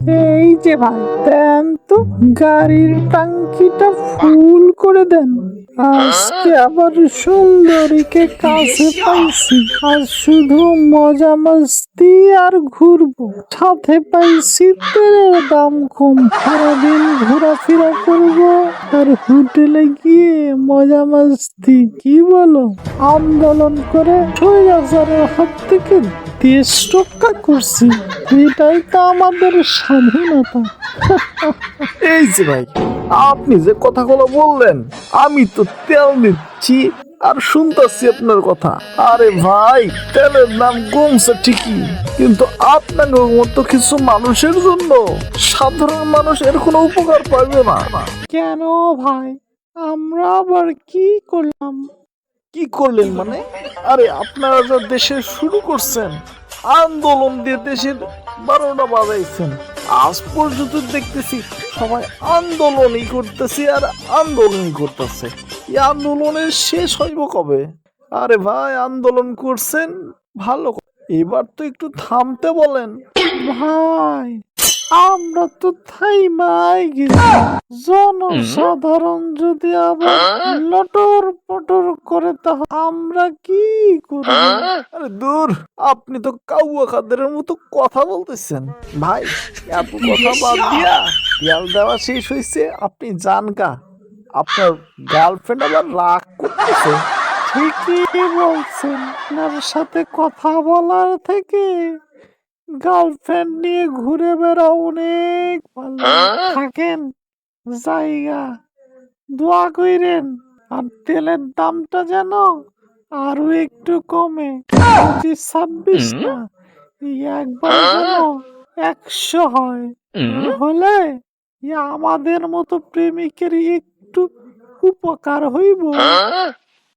এই যে ভাই, দেন তো গাড়ির টাঙ্কিটা ফুল করে দেন। আজকে আবার সুন্দরীকে কাছে পাইছি, আর শুধু মজা মস্তি আর ঘুরবো। সাথে পাইছি তেলের দাম কম, সারাদিন ঘোরাফেরা করবো আর হোটেলে গিয়ে মজা মস্তি। কি বলো? আন্দোলন করে স্বৈরাচারের হাত থেকে দেশ রক্ষা করছি, এটাই তো আমাদের স্বাধীনতা। এই যে ভাই, আপনি যে কথাগুলো বললেন, আমি তো তেল দিচ্ছি আর শুনতেছি আপনার কথা। আরে ভাই, তেলের দাম কমছে ঠিকই, কিন্তু আপনাদের মতো কিছু মানুষের জন্য সাধারণ মানুষ এর কোনো উপকার পাবে না। কেন ভাই, আমরা আবার কি করলাম? কি করলেন মানে? আরে আপনারা যা দেশে শুরু করছেন, আন্দোলন দিয়ে দেশের 12টা বাজাইছেন। আজ পর্যন্ত দেখতেছি সবাই আন্দোলনই করতেছে আর আন্দোলনই করতেছে। এই আন্দোলনের শেষ হইব কবে? আরে ভাই, আন্দোলন করছেন ভালো, এবার তো একটু থামতে বলেন। ভাই, আমরা তো থাইমাই গেছি। জনসাধারণ যদি আবার লটর পটর করে, তাহলে আমরা কি করব? আরে দূর, আপনি তো কাউয়া খাদের মতো কথা বলতেছেন। ভাই, এত কথা বাদ দিয়া তেল দেওয়া শেষ হয়েছে, আপনি যান কা। আপনার গার্লফ্রেন্ড আবার রাগ করতেছে। ঠিকই বলছেন, আপনার সাথে কথা বলার থেকে গার্লফ্রেন্ড নিয়ে ঘুরে বেড়াও অনেক ভালো। থাকেন জায়গা, দোয়া কইরেন আর তেলের দামটা যেন আরো একটু কমে। 25-26 না, এই একবার যেন 100 হয়। হলে আমাদের মতো প্রেমিকের একটু উপকার হইব।